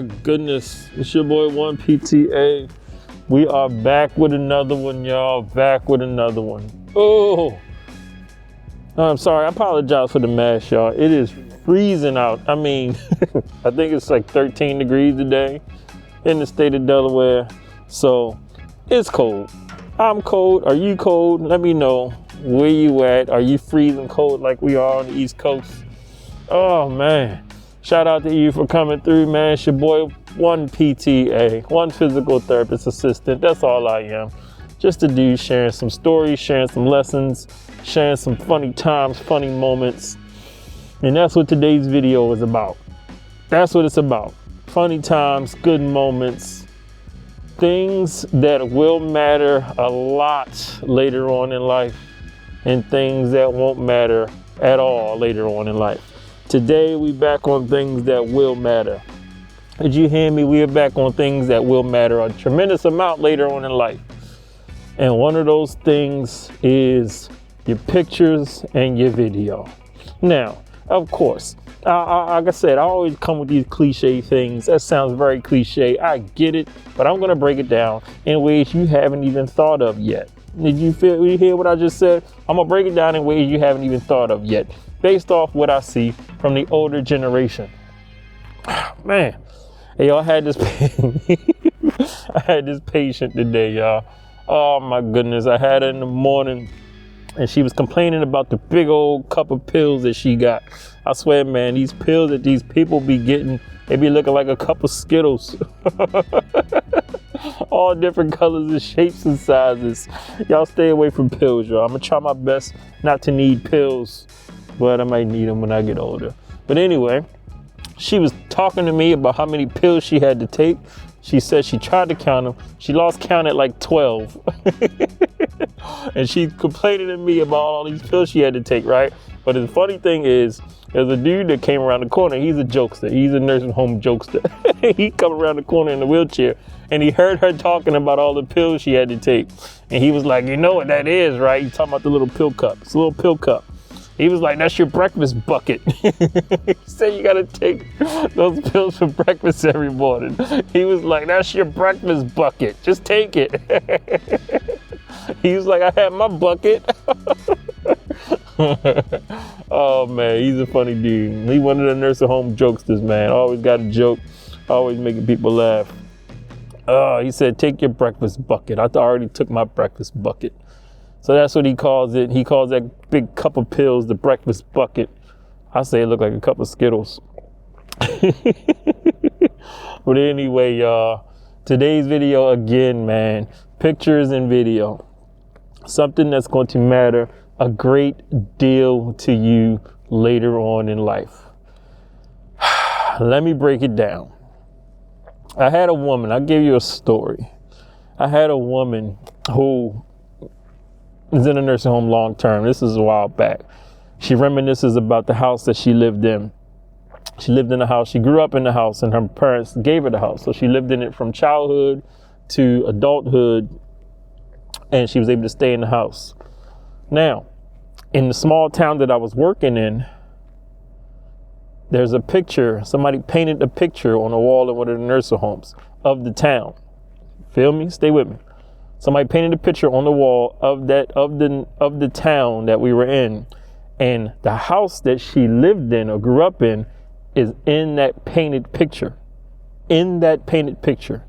my goodness, it's your boy 1PTA. We are back with another one, y'all. Back with another one. Oh, I'm sorry. I apologize for the mess, y'all. It is freezing out. I mean, I think it's like 13 degrees today in the state of Delaware. So it's cold. I'm cold. Are you cold? Let me know where you at. Are you freezing cold like we are on the East Coast? Oh, man. Shout out to you for coming through, man. It's your boy, 1PTA, one physical therapist assistant. That's all I am. Just a dude sharing some stories, sharing some lessons, sharing some funny times, funny moments. And that's what today's video is about. That's what it's about. Funny times, good moments, things that will matter a lot later on in life, and things that won't matter at all later on in life. Today, we back on things that will matter. Did you hear me? We are back on things that will matter a tremendous amount later on in life. And one of those things is your pictures and your video. Now, of course, like I said, I always come with these cliche things. That sounds very cliche. I get it, but I'm going to break it down in ways you haven't even thought of yet. Did you hear what I just said? I'm going to break it down in ways you haven't even thought of yet, based off what I see from the older generation. Man, hey, y'all, I had this patient today, y'all. Oh my goodness, I had her in the morning and she was complaining about the big old cup of pills that she got. I swear, man, these pills that these people be getting, they be looking like a cup of Skittles. All different colors and shapes and sizes. Y'all stay away from pills, y'all. I'm gonna try my best not to need pills, but I might need them when I get older. But anyway, she was talking to me about how many pills she had to take. She said she tried to count them. She lost count at like 12. And she's complaining to me about all these pills she had to take, right? But the funny thing is, there's a dude that came around the corner. He's a jokester. He's a nursing home jokester. He come around the corner in the wheelchair and he heard her talking about all the pills she had to take. And he was like, you know what that is, right? He's talking about the little pill cup. It's a little pill cup. He was like, that's your breakfast bucket. He said you gotta take those pills for breakfast every morning. He was like, that's your breakfast bucket. Just take it. He was like, I had my bucket. Oh man, he's a funny dude. He one of the nursing home jokesters, man. Always got a joke, always making people laugh. He said, take your breakfast bucket. I already took my breakfast bucket. So that's what he calls it. He calls that big cup of pills the breakfast bucket. I say it looked like a cup of Skittles. But anyway, y'all, today's video again, man, pictures and video. Something that's going to matter a great deal to you later on in life. Let me break it down. I had a woman, I'll give you a story. I had a woman who is in a nursing home long term. This is a while back. She reminisces about the house that she lived in. She lived in a house. She grew up in the house and her parents gave her the house. So she lived in it from childhood to adulthood and she was able to stay in the house. Now, in the small town that I was working in, there's a picture. Somebody painted a picture on a wall in one of the nursing homes of the town. Feel me? Stay with me. Somebody painted a picture on the wall of the town that we were in, and the house that she lived in or grew up in is in that painted picture. In that painted picture.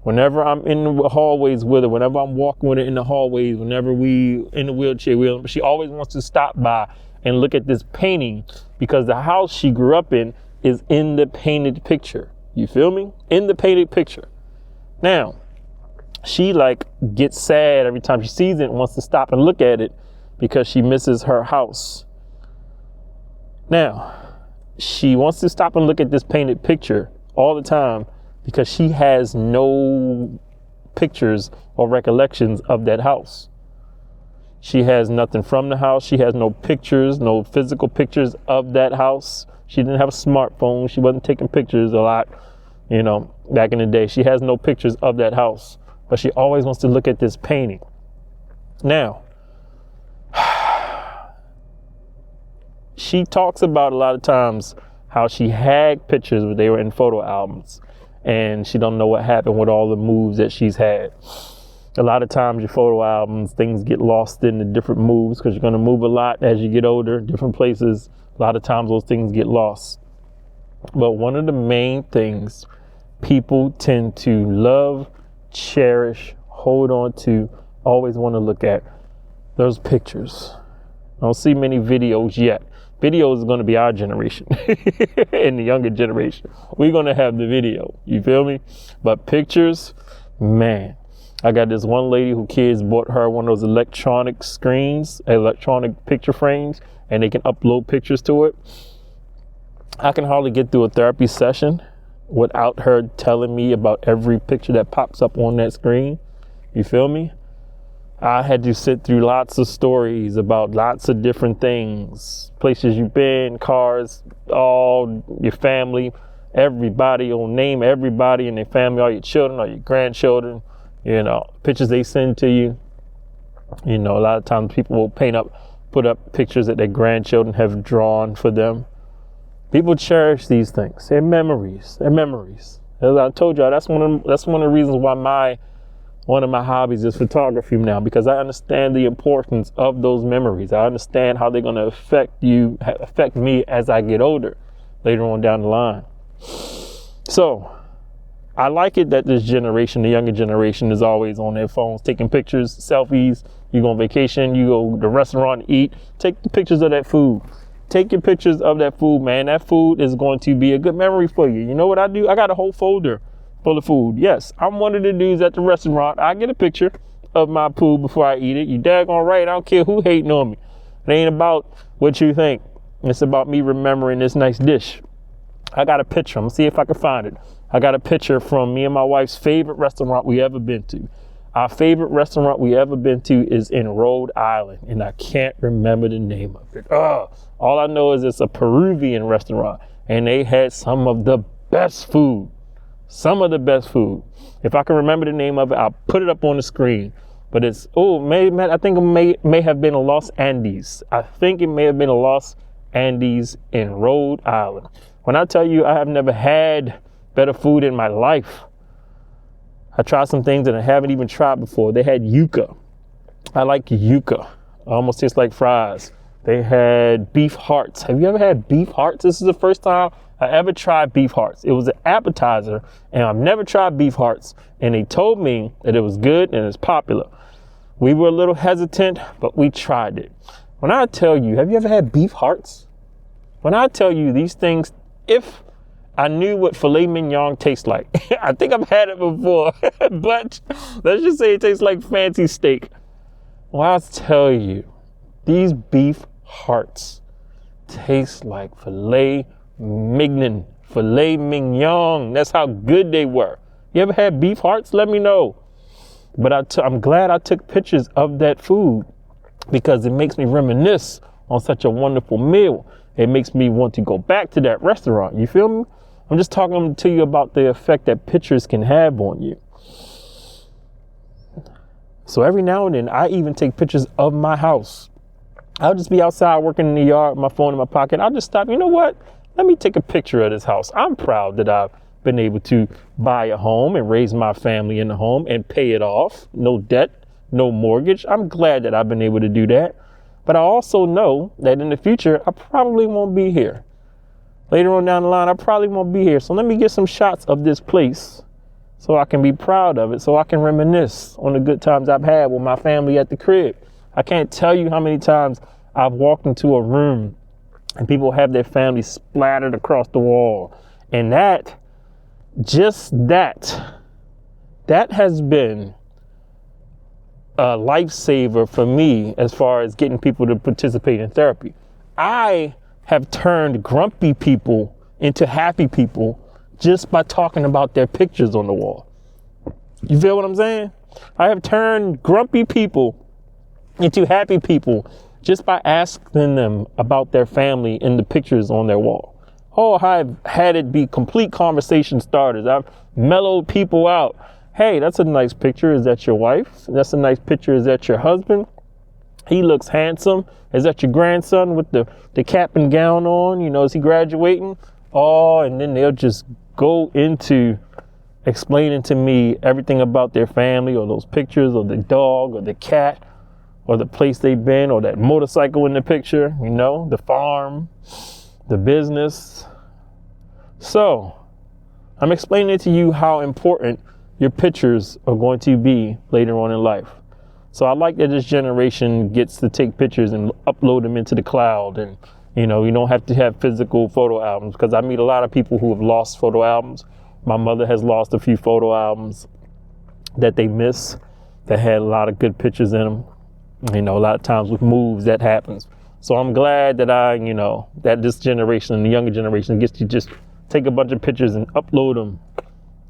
Whenever I'm in the hallways with her, whenever I'm walking with her in the hallways, whenever we in the wheelchair, she always wants to stop by and look at this painting because the house she grew up in is in the painted picture. You feel me? In the painted picture. Now, she like gets sad every time she sees it and wants to stop and look at it because she misses her house. Now, she wants to stop and look at this painted picture all the time because she has no pictures or recollections of that house. She has nothing from the house. She has no pictures, no physical pictures of that house. She didn't have a smartphone. She wasn't taking pictures a lot, back in the day. She has no pictures of that house. But she always wants to look at this painting. Now, she talks about a lot of times how she had pictures, but they were in photo albums. and she don't know what happened with all the moves that she's had. A lot of times your photo albums, things get lost in the different moves because you're going to move a lot as you get older, different places. A lot of times those things get lost. But one of the main things people tend to love, cherish, hold on to, always want to look at, those pictures. I don't see many videos yet. Video is going to be our generation and the younger generation. We're going to have the video. You feel me? But pictures, man. I got this one lady who kids bought her one of those electronic screens, electronic picture frames, and they can upload pictures to it. I can hardly get through a therapy session without her telling me about every picture that pops up on that screen. You feel me? I had to sit through lots of stories about lots of different things, places you've been, cars, all your family, everybody. You'll name everybody in their family, all your children, all your grandchildren, you know, pictures they send to you. You know, a lot of times people will put up pictures that their grandchildren have drawn for them. People cherish these things. They're memories. They're memories. As I told y'all, that's one of the reasons why one of my hobbies is photography now, because I understand the importance of those memories. I understand how they're going to affect me as I get older later on down the line. So I like it that this generation, the younger generation, is always on their phones taking pictures, selfies. You go on vacation, you go to the restaurant, eat, take the pictures of that food. Take your pictures of that food, man. That food is going to be a good memory for you. You know what I do? I got a whole folder full of food. Yes, I'm one of the dudes at the restaurant. I get a picture of my food before I eat it. You daggone right. I don't care who hating on me. It ain't about what you think. It's about me remembering this nice dish. I got a picture. I'm gonna see if I can find it. I got a picture from me and my wife's favorite restaurant we ever been to. Our favorite restaurant we ever been to is in Rhode Island, and I can't remember the name of it. All I know is it's a Peruvian restaurant, and they had some of the best food. Some of the best food. If I can remember the name of it, I'll put it up on the screen. But it's, I think it may have been a Los Andes. I think it may have been a Los Andes in Rhode Island. When I tell you I have never had better food in my life, I tried some things that I haven't even tried before. They had yuca. I like yuca. Almost tastes like fries. They had beef hearts. Have you ever had beef hearts? This is the first time I ever tried beef hearts. It was an appetizer, and I've never tried beef hearts. And they told me that it was good and it's popular. We were a little hesitant, but we tried it. When I tell you, have you ever had beef hearts? When I tell you these things, if I knew what filet mignon tastes like, I think I've had it before, but let's just say it tastes like fancy steak. Well, I tell you, these beef hearts taste like filet mignon. That's how good they were. You ever had beef hearts? Let me know. But I'm glad I took pictures of that food because it makes me reminisce on such a wonderful meal. It makes me want to go back to that restaurant. You feel me? I'm just talking to you about the effect that pictures can have on you. So every now and then, I even take pictures of my house. I'll just be outside working in the yard, my phone in my pocket. I'll just stop. You know what? Let me take a picture of this house. I'm proud that I've been able to buy a home and raise my family in the home and pay it off. No debt, no mortgage. I'm glad that I've been able to do that. But I also know that in the future, I probably won't be here. Later on down the line, I probably won't be here. So let me get some shots of this place so I can be proud of it, so I can reminisce on the good times I've had with my family at the crib. I can't tell you how many times I've walked into a room and people have their family splattered across the wall. And that has been a lifesaver for me as far as getting people to participate in therapy. I have turned grumpy people into happy people just by talking about their pictures on the wall. You feel what I'm saying? I have turned grumpy people into happy people just by asking them about their family in the pictures on their wall. Oh, I've had it be complete conversation starters. I've mellowed people out. Hey, that's a nice picture. Is that your wife? That's a nice picture. Is that your husband? He looks handsome. Is that your grandson with the cap and gown on? You know, is he graduating? Oh, and then they'll just go into explaining to me everything about their family, or those pictures, or the dog, or the cat, or the place they've been, or that motorcycle in the picture, you know, the farm, the business. So I'm explaining to you how important your pictures are going to be later on in life. So I like that this generation gets to take pictures and upload them into the cloud. And, you know, you don't have to have physical photo albums, because I meet a lot of people who have lost photo albums. My mother has lost a few photo albums that they miss that had a lot of good pictures in them. You know, a lot of times with moves that happens. So I'm glad that that this generation, the younger generation, gets to just take a bunch of pictures and upload them.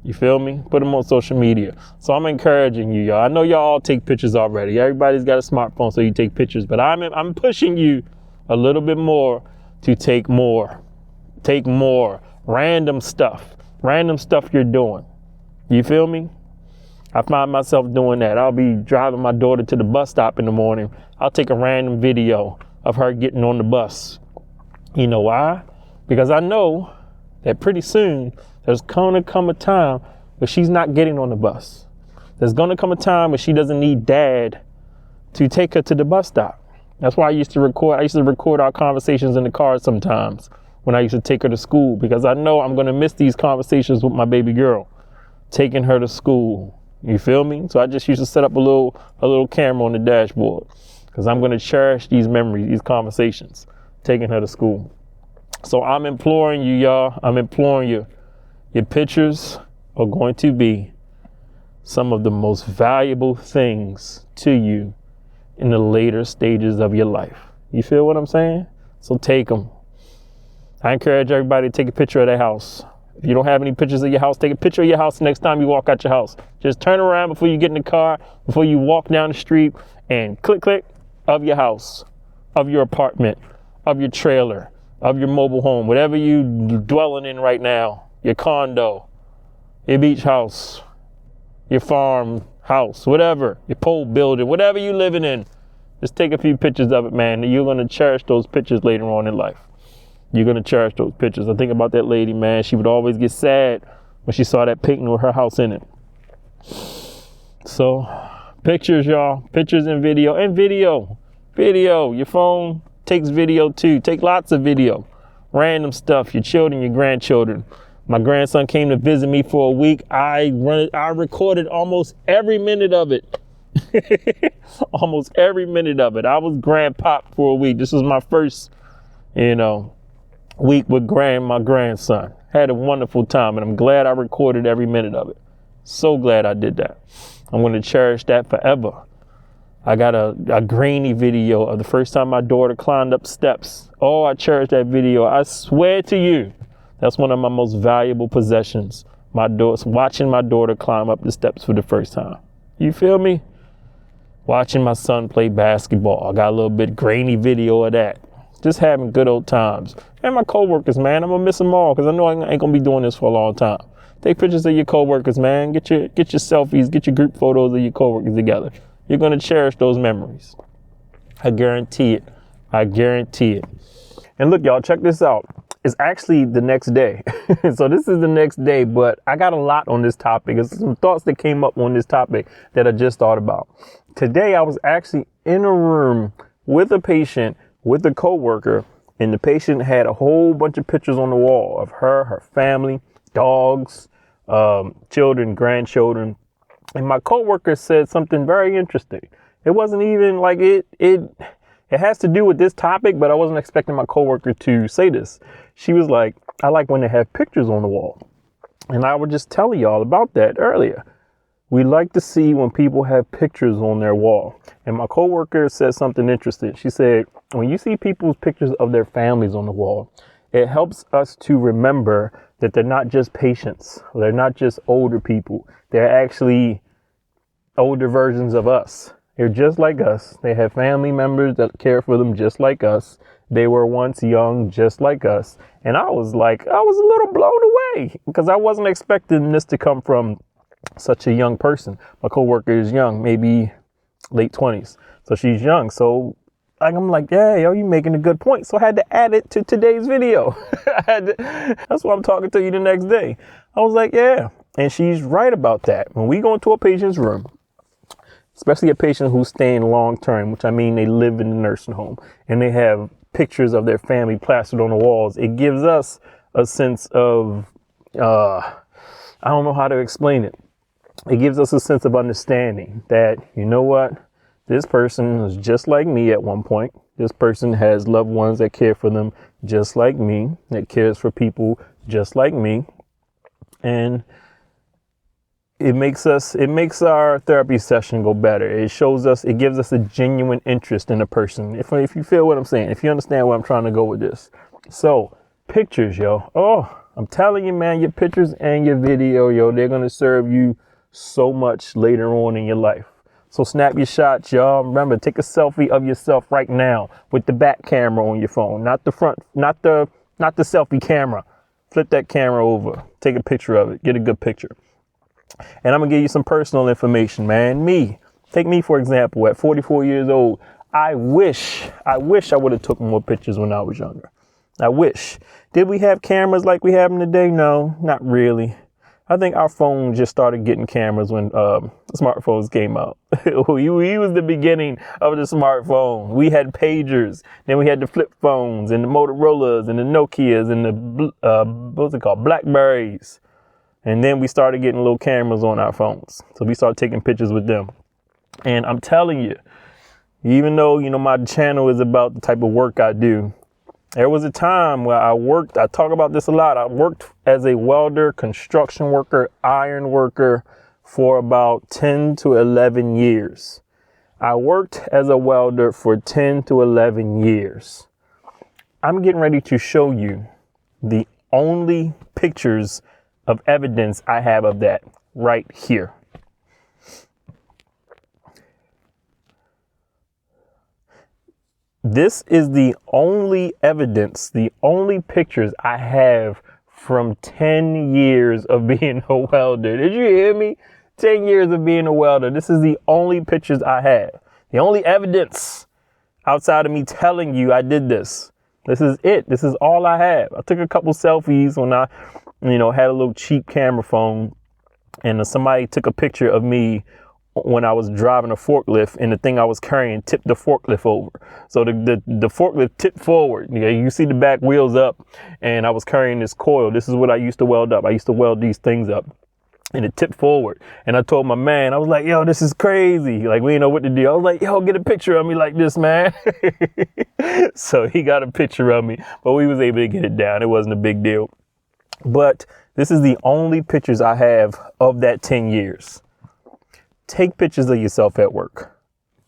You feel me? Put them on social media. So I'm encouraging you, y'all. I know y'all all take pictures already. Everybody's got a smartphone, so you take pictures. But I'm pushing you a little bit more to take more. Take more. Random stuff you're doing. You feel me? I find myself doing that. I'll be driving my daughter to the bus stop in the morning. I'll take a random video of her getting on the bus. You know why? Because I know that pretty soon there's going to come a time where she's not getting on the bus. There's going to come a time where she doesn't need dad to take her to the bus stop. That's why I used to record our conversations in the car sometimes when I used to take her to school, because I know I'm going to miss these conversations with my baby girl, taking her to school. You feel me? So I just used to set up a little camera on the dashboard, because I'm going to cherish these memories, these conversations, taking her to school. So I'm imploring you, y'all. I'm imploring you. Your pictures are going to be some of the most valuable things to you in the later stages of your life. You feel what I'm saying? So take them. I encourage everybody to take a picture of their house. If you don't have any pictures of your house, take a picture of your house next time you walk out your house. Just turn around before you get in the car, before you walk down the street, and click of your house, of your apartment, of your trailer, of your mobile home, whatever you're dwelling in right now, your condo, your beach house, your farm house, whatever, your pole building, whatever you're living in. Just take a few pictures of it, man. And you're going to cherish those pictures later on in life. You're going to cherish those pictures. I think about that lady, man. She would always get sad when she saw that painting with her house in it. So, pictures, y'all. Pictures and video. And video. Video. Your phone takes video too. Take lots of video. Random stuff. Your children, your grandchildren. My grandson came to visit me for a week. I recorded almost every minute of it. Almost every minute of it. I was grandpop for a week. This was my first, week with my grandson. Had a wonderful time, and I'm glad I recorded every minute of it. So glad I did that. I'm going to cherish that forever. I got a grainy video of the first time my daughter climbed up steps. Oh, I cherish that video. I swear to you, that's one of my most valuable possessions. Watching my daughter climb up the steps for the first time. You feel me? Watching my son play basketball. I got a little bit grainy video of that. Just having good old times. And my coworkers, man, I'm gonna miss them all, because I know I ain't gonna be doing this for a long time. Take pictures of your coworkers, man. Get your selfies, get your group photos of your coworkers together. You're gonna cherish those memories. I guarantee it. I guarantee it. And look, y'all, check this out. It's actually the next day. So this is the next day, but I got a lot on this topic. It's some thoughts that came up on this topic that I just thought about. Today, I was actually in a room with a patient, with a coworker, and the patient had a whole bunch of pictures on the wall of her family, dogs, children, grandchildren. And my coworker said something very interesting. It wasn't even like it has to do with this topic, but I wasn't expecting my coworker to say this. She was like, I like when they have pictures on the wall. And I was just telling y'all about that earlier. We like to see when people have pictures on their wall. And my coworker said something interesting. She said, when you see people's pictures of their families on the wall, it helps us to remember that they're not just patients. They're not just older people. They're actually older versions of us. They're just like us. They have family members that care for them just like us. They were once young, just like us. And I was a little blown away, because I wasn't expecting this to come from such a young person. My coworker is young, maybe late 20s. So she's young. So I'm like, yeah, yo, you making a good point. So I had to add it to today's video. That's why I'm talking to you the next day. I was like, yeah, And she's right about that. When we go into a patient's room, especially a patient who's staying long term, which I mean they live in the nursing home and they have pictures of their family plastered on the walls, it gives us a sense of, I don't know how to explain it. It gives us a sense of understanding that, you know what, this person is just like me at one point. This person has loved ones that care for them just like me, that cares for people just like me. And it makes our therapy session go better. It gives us a genuine interest in a person. If you feel what I'm saying, if you understand where I'm trying to go with this. So pictures, yo. Oh, I'm telling you, man, your pictures and your video, yo, they're going to serve you so much later on in your life. So snap your shots, y'all. Remember, take a selfie of yourself right now with the back camera on your phone, not the front, not the selfie camera. Flip that camera over, take a picture of it, get a good picture. And I'm gonna give you some personal information, man. Take me for example. At 44 years old, I wish I would have took more pictures when I was younger. I wish. Did we have cameras like we have them today? No, not really. I think our phone just started getting cameras when smartphones came out. we was the beginning of the smartphone. We had pagers, then we had the flip phones and the Motorola's and the Nokias and the what's it called, Blackberries. And then we started getting little cameras on our phones. So we started taking pictures with them. And I'm telling you, even though, you know, my channel is about the type of work I do, there was a time where I talk about this a lot. I worked as a welder, construction worker, iron worker for about 10 to 11 years. I worked as a welder for 10 to 11 years. I'm getting ready to show you the only pictures of evidence I have of that right here. This is the only evidence, the only pictures I have from 10 years of being a welder. Did you hear me? 10 years of being a welder. This is the only pictures I have. The only evidence outside of me telling you I did this. This is it. This is all I have. I took a couple selfies when I, had a little cheap camera phone, and somebody took a picture of me when I was driving a forklift, and the thing I was carrying tipped the forklift over. So the forklift tipped forward. You see the back wheels up, and I was carrying this coil. This is what I used to weld up. I used to weld these things up, and it tipped forward. And I told my man, I was like, yo, this is crazy. Like, we didn't know what to do. I was like, yo, get a picture of me like this, man. So he got a picture of me, but we was able to get it down. It wasn't a big deal. But this is the only pictures I have of that 10 years. Take pictures of yourself at work.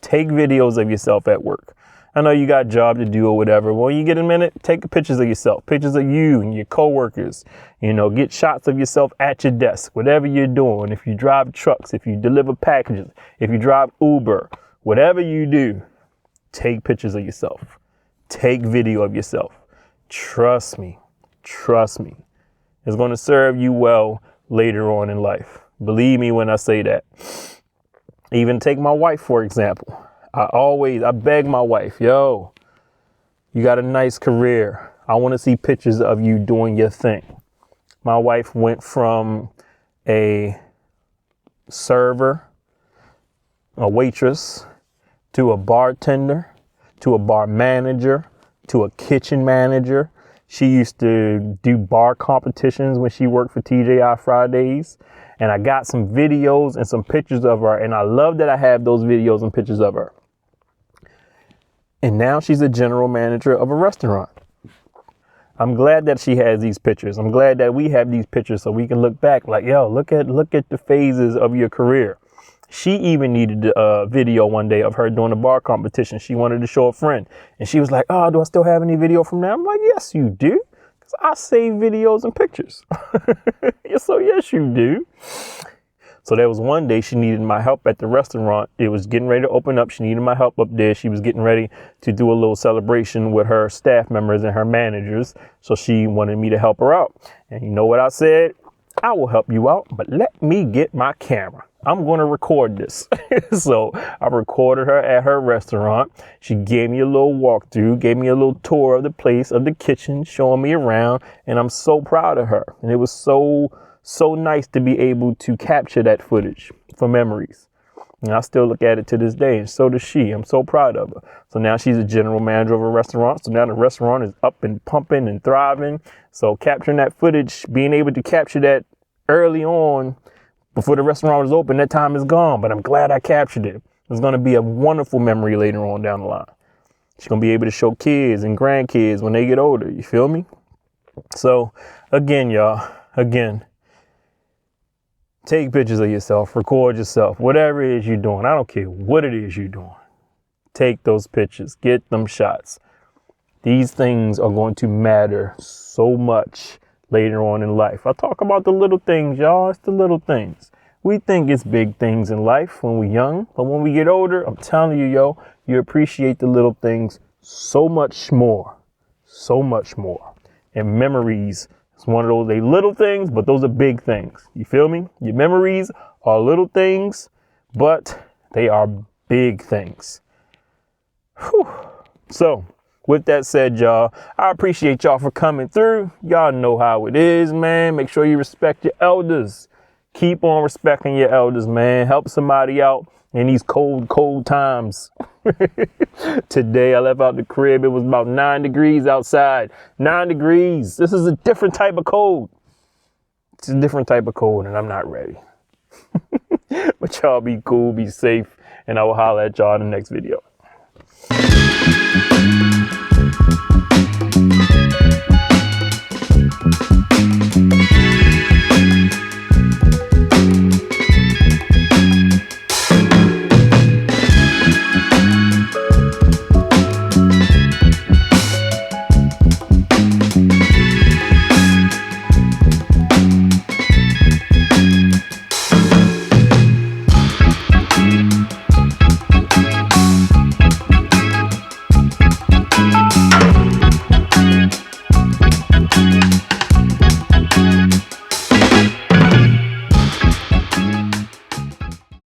Take videos of yourself at work. I know you got a job to do or whatever. Well, when you get a minute, take pictures of yourself, pictures of you and your coworkers. Get shots of yourself at your desk, whatever you're doing. If you drive trucks, if you deliver packages, if you drive Uber, whatever you do, take pictures of yourself. Take video of yourself. Trust me. It's going to serve you well later on in life. Believe me when I say that. Even take my wife, for example. I beg my wife, yo, you got a nice career. I want to see pictures of you doing your thing. My wife went from a server, a waitress, to a bartender, to a bar manager, to a kitchen manager. She used to do bar competitions when she worked for TJI Fridays. And I got some videos and some pictures of her. And I love that I have those videos and pictures of her. And now she's a general manager of a restaurant. I'm glad that she has these pictures. I'm glad that we have these pictures so we can look back like, yo, look at the phases of your career. She even needed a video one day of her doing a bar competition. She wanted to show a friend. And she was like, oh, do I still have any video from that? I'm like, yes, you do. Because I save videos and pictures. So yes, you do. So there was one day she needed my help at the restaurant. It was getting ready to open up. She needed my help up there. She was getting ready to do a little celebration with her staff members and her managers. So she wanted me to help her out. And you know what I said? I will help you out, but let me get my camera. I'm going to record this. So I recorded her at her restaurant. She gave me a little walkthrough, gave me a little tour of the place, of the kitchen, showing me around. And I'm so proud of her. And it was so so nice to be able to capture that footage for memories. And I still look at it to this day, and so does she. I'm so proud of her. So now she's a general manager of a restaurant. So now the restaurant is up and pumping and thriving. So capturing that footage, being able to capture that early on before the restaurant was open, that time is gone. But I'm glad I captured it. It's going to be a wonderful memory later on down the line. She's going to be able to show kids and grandkids when they get older. You feel me? So again, y'all, take pictures of yourself, record yourself, whatever it is you're doing. I don't care what it is you're doing. Take those pictures, get them shots. These things are going to matter so much later on in life. I talk about the little things, y'all. It's the little things. We think it's big things in life when we're young, but when we get older, I'm telling you, yo, you appreciate the little things so much more, And memories, it's one of those, they little things, but those are big things. You feel me? Your memories are little things, but they are big things. Whew. So with that said, y'all, I appreciate y'all for coming through. Y'all know how it is, man. Make sure you respect your elders. Keep on respecting your elders, man. Help somebody out in these cold times. Today I left out the crib. It was about 9 degrees outside. 9 degrees. This is a different type of cold. It's a different type of cold, and I'm not ready. But y'all be cool, be safe, and I will holler at y'all in the next video.